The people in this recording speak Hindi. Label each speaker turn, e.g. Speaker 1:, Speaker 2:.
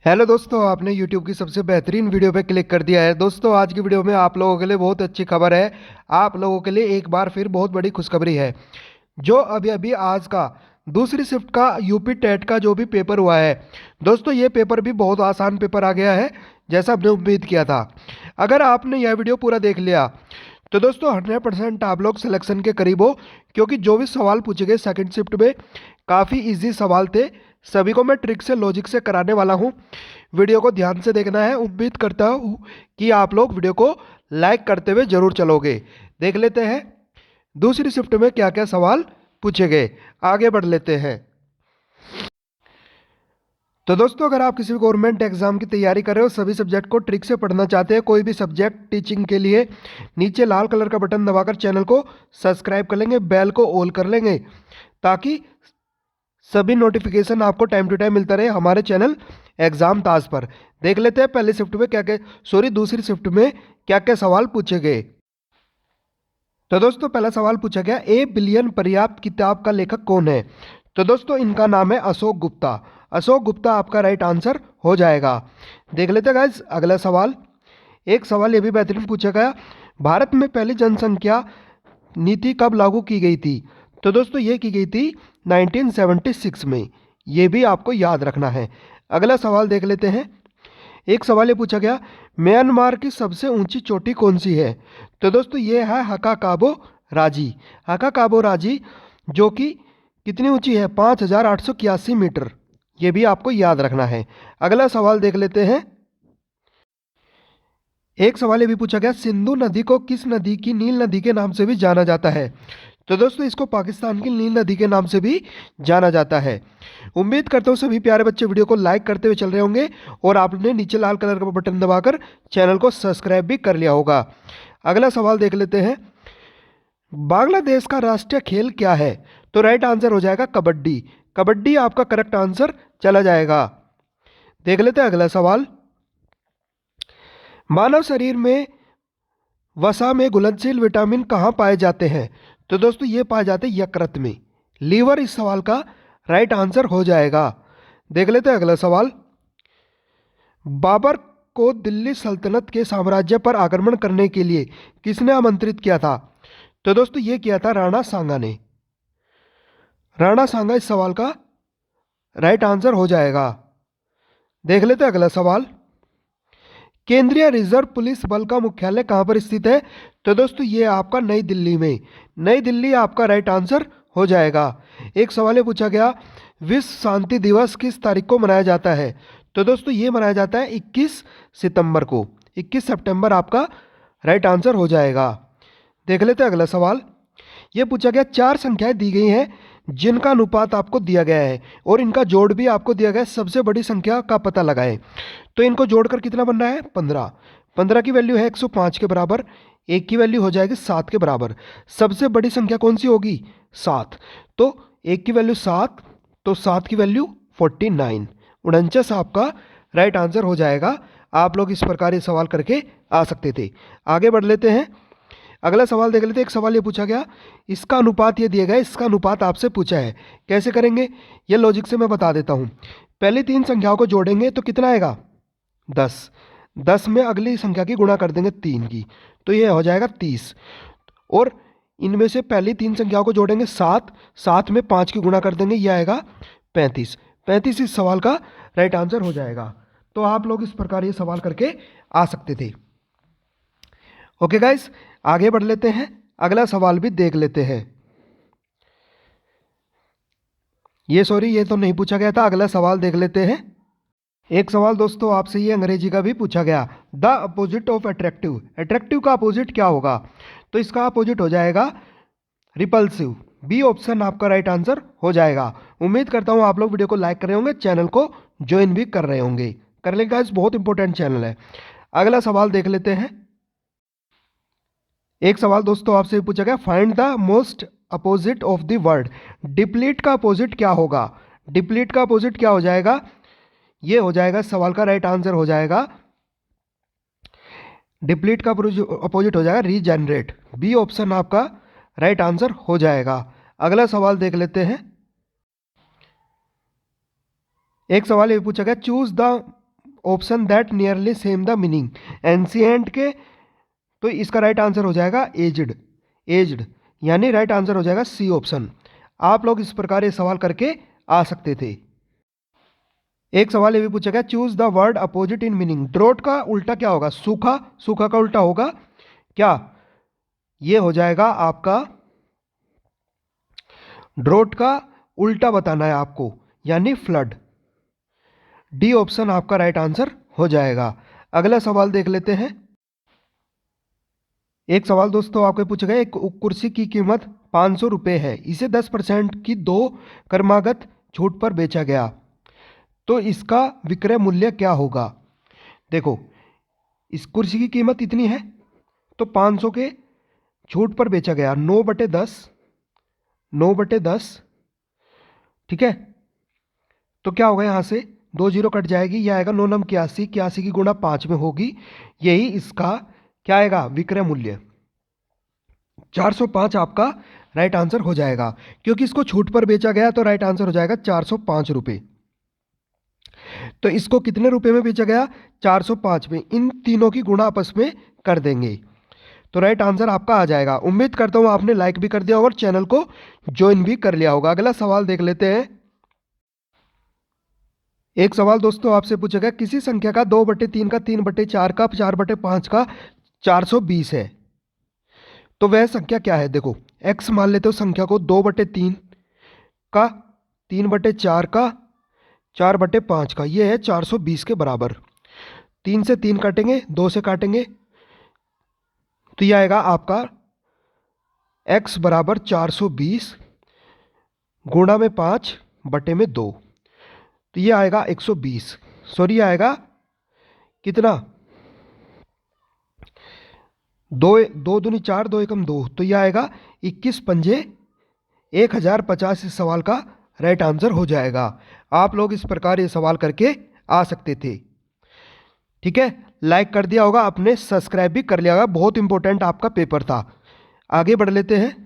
Speaker 1: हेलो दोस्तों, आपने YouTube की सबसे बेहतरीन वीडियो पे क्लिक कर दिया है। दोस्तों, आज की वीडियो में आप लोगों के लिए बहुत अच्छी खबर है। आप लोगों के लिए एक बार फिर बहुत बड़ी खुशखबरी है। जो अभी अभी आज का दूसरी शिफ्ट का यूपी टेट का जो भी पेपर हुआ है, दोस्तों ये पेपर भी बहुत आसान पेपर आ गया है, जैसा हमने उम्मीद किया था। अगर आपने यह वीडियो पूरा देख लिया तो दोस्तों 100% आप लोग सिलेक्शन के करीब हो, क्योंकि जो भी सवाल पूछे गए सेकंड शिफ्ट में काफ़ी इजी सवाल थे। सभी को मैं ट्रिक से लॉजिक से कराने वाला हूँ। वीडियो को ध्यान से देखना है। उम्मीद करता हूँ कि आप लोग वीडियो को लाइक करते हुए जरूर चलोगे। देख लेते हैं दूसरी शिफ्ट में क्या क्या सवाल पूछे गए। आगे बढ़ लेते हैं। तो दोस्तों, अगर आप किसी भी गवर्नमेंट एग्जाम की तैयारी कर रहे हो, सभी सब्जेक्ट को ट्रिक से पढ़ना चाहते हैं, कोई भी सब्जेक्ट टीचिंग के लिए, नीचे लाल कलर का बटन दबाकर चैनल को सब्सक्राइब कर लेंगे, बेल को ऑल कर लेंगे, ताकि सभी नोटिफिकेशन आपको टाइम टू टाइम मिलता रहे हमारे चैनल एग्जाम ताज पर। देख लेते हैं पहली शिफ्ट में क्या क्या दूसरी शिफ्ट में क्या क्या सवाल पूछे गए। तो दोस्तों, पहला सवाल पूछा गया, ए बिलियन पर्याप्त किताब का लेखक कौन है। तो दोस्तों, इनका नाम है अशोक गुप्ता। अशोक गुप्ता आपका राइट आंसर हो जाएगा। देख लेते हैं गाइस अगला सवाल। एक सवाल ये भी बेहतरीन पूछा गया, भारत में पहली जनसंख्या नीति कब लागू की गई थी। तो दोस्तों, ये की गई थी 1976 में। ये भी आपको याद रखना है। अगला सवाल देख लेते हैं। एक सवाल ये पूछा गया, म्यांमार की सबसे ऊंची चोटी कौन सी है। तो दोस्तों, ये है हकाकाबो राजी। हकाकाबो राजी जो कि कितनी ऊंची है, 5881 मीटर। ये भी आपको याद रखना है। अगला सवाल देख लेते हैं। एक सवाल ये भी पूछा गया, सिंधु नदी को किस नदी की नील नदी के नाम से भी जाना जाता है। तो दोस्तों, इसको पाकिस्तान की नील नदी के नाम से भी जाना जाता है। उम्मीद करता हूँ सभी प्यारे बच्चे वीडियो को लाइक करते हुए चल रहे होंगे, और आपने नीचे लाल कलर का बटन दबाकर चैनल को सब्सक्राइब भी कर लिया होगा। अगला सवाल देख लेते हैं, बांग्लादेश का राष्ट्रीय खेल क्या है। तो राइट आंसर हो जाएगा कबड्डी। कबड्डी आपका करेक्ट आंसर चला जाएगा। देख लेते हैं अगला सवाल, मानव शरीर में वसा में घुलनशील विटामिन कहाँ पाए जाते हैं। तो दोस्तों, ये पाए जाते हैं यकृत में। लीवर इस सवाल का राइट आंसर हो जाएगा। देख लेते हैं अगला सवाल, बाबर को दिल्ली सल्तनत के साम्राज्य पर आक्रमण करने के लिए किसने आमंत्रित किया था। तो दोस्तों, ये किया था राणा सांगा ने। राणा सांगा इस सवाल का राइट आंसर हो जाएगा। देख लेते हैं अगला सवाल, केंद्रीय रिजर्व पुलिस बल का मुख्यालय कहाँ पर स्थित है। तो दोस्तों, ये आपका नई दिल्ली में। नई दिल्ली आपका राइट आंसर हो जाएगा। एक सवाल ये पूछा गया, विश्व शांति दिवस किस तारीख को मनाया जाता है। तो दोस्तों, ये मनाया जाता है 21 सितंबर को। 21 सितंबर आपका राइट आंसर हो जाएगा। देख लेते हैं अगला सवाल। ये पूछा गया, चार संख्याएं दी गई हैं जिनका अनुपात आपको दिया गया है, और इनका जोड़ भी आपको दिया गया है। सबसे बड़ी संख्या का पता लगाएं। तो इनको जोड़कर कितना बन रहा है, 15। 15 की वैल्यू है 105 के बराबर। एक की वैल्यू हो जाएगी 7 के बराबर। सबसे बड़ी संख्या कौन सी होगी, 7। तो एक की वैल्यू 7, तो 7 की वैल्यू 49। 49 आपका राइट आंसर हो जाएगा। आप लोग इस प्रकार ये सवाल करके आ सकते थे। आगे बढ़ लेते हैं। अगला सवाल देख लेते हैं। एक सवाल ये पूछा गया, इसका अनुपात ये दिया गया है, इसका अनुपात आपसे पूछा है, कैसे करेंगे। ये लॉजिक से मैं बता देता हूँ। पहली तीन संख्याओं को जोड़ेंगे तो कितना आएगा, 10। 10 में अगली संख्या की गुणा कर देंगे 3 की, तो ये हो जाएगा 30। और इनमें से पहली तीन संख्याओं को जोड़ेंगे 7। 7 में 5 की गुणा कर देंगे, ये आएगा 35। 35 इस सवाल का राइट आंसर हो जाएगा। तो आप लोग इस प्रकार ये सवाल करके आ सकते थे। ओके गाइस, आगे बढ़ लेते हैं। अगला सवाल भी देख लेते हैं। ये तो नहीं पूछा गया था। अगला सवाल देख लेते हैं। एक सवाल दोस्तों आपसे ये अंग्रेजी का भी पूछा गया, the opposite of attractive. Attractive का अपोजिट क्या होगा। तो इसका अपोजिट हो जाएगा रिपल्सिव। बी ऑप्शन आपका राइट आंसर हो जाएगा। उम्मीद करता हूँ आप लोग वीडियो को लाइक कर रहे होंगे, चैनल को ज्वाइन भी कर रहे होंगे। कर लेंगे गाइस, बहुत इंपॉर्टेंट चैनल है। अगला सवाल देख लेते हैं। एक सवाल दोस्तों आपसे पूछा गया, find the most opposite of the word. Deplete का अपोजिट क्या होगा। डिप्लीट का अपोजिट क्या हो जाएगा, ये हो जाएगा सवाल का राइट आंसर हो जाएगा, डिप्लीट का अपोजिट हो जाएगा रीजनरेट। बी ऑप्शन आपका राइट आंसर हो जाएगा। अगला सवाल देख लेते हैं। एक सवाल ये पूछा गया, choose the option that nearly same the meaning. Ancient के, तो इसका राइट आंसर हो जाएगा एज्ड। एज्ड यानी राइट आंसर हो जाएगा सी ऑप्शन। आप लोग इस प्रकार ये सवाल करके आ सकते थे। एक सवाल ये भी पूछा गया, choose the word opposite in meaning. Draught का उल्टा क्या होगा? सूखा। सूखा का उल्टा होगा क्या? ये हो जाएगा आपका, ड्रोट का उल्टा बताना है आपको, यानी फ्लड। डी ऑप्शन आपका राइट आंसर हो जाएगा। अगला सवाल देख लेते हैं। एक सवाल दोस्तों आपको पूछा गया, एक कुर्सी की कीमत 500 रुपये है, इसे 10% की 2 क्रमागत छूट पर बेचा गया, तो इसका विक्रय मूल्य क्या होगा? देखो, इस कुर्सी की कीमत इतनी है, तो 500 के छूट पर बेचा गया, 9/10, 9/10, ठीक है। तो क्या होगा, यहाँ से 2 जीरो कट जाएगी, यह आएगा 9 9 81, 81 की गुणा 5 में होगी, यही इसका क्या आएगा? विक्रय मूल्य 405 आपका राइट आंसर हो जाएगा, क्योंकि इसको छूट पर बेचा गया, तो राइट आंसर हो जाएगा 405 रुपये। तो इसको कितने रुपए में बेचा गया? 405 में। इन तीनों की गुणा आपस में कर देंगे, तो राइट आंसर आपका आ जाएगा। उम्मीद करता हूं आपने लाइक भी कर दिया होगा और चैनल को ज्वाइन भी कर लिया होगा। अगला सवाल देख लेते हैं। एक सवाल दोस्तों आपसे पूछा गया, किसी संख्या का 2/3 का 3/4 का 4/5 का 420 है, तो वह संख्या क्या है? देखो, x मान लेते हो संख्या को, 2/3 का 3/4 का 4/5 का, ये है 420 के बराबर। 3 से 3 काटेंगे, 2 से काटेंगे, तो यह आएगा आपका x बराबर 420 गुणा में 5/2, तो ये आएगा 120। सॉरी, ये आएगा कितना? 2 2 दूनी 4, 2 एकम 2, तो यह आएगा 21 पंजे 1050। इस सवाल का राइट आंसर हो जाएगा। आप लोग इस प्रकार ये सवाल करके आ सकते थे। ठीक है, लाइक कर दिया होगा आपने, सब्सक्राइब भी कर लिया होगा, बहुत इंपॉर्टेंट आपका पेपर था। आगे बढ़ लेते हैं।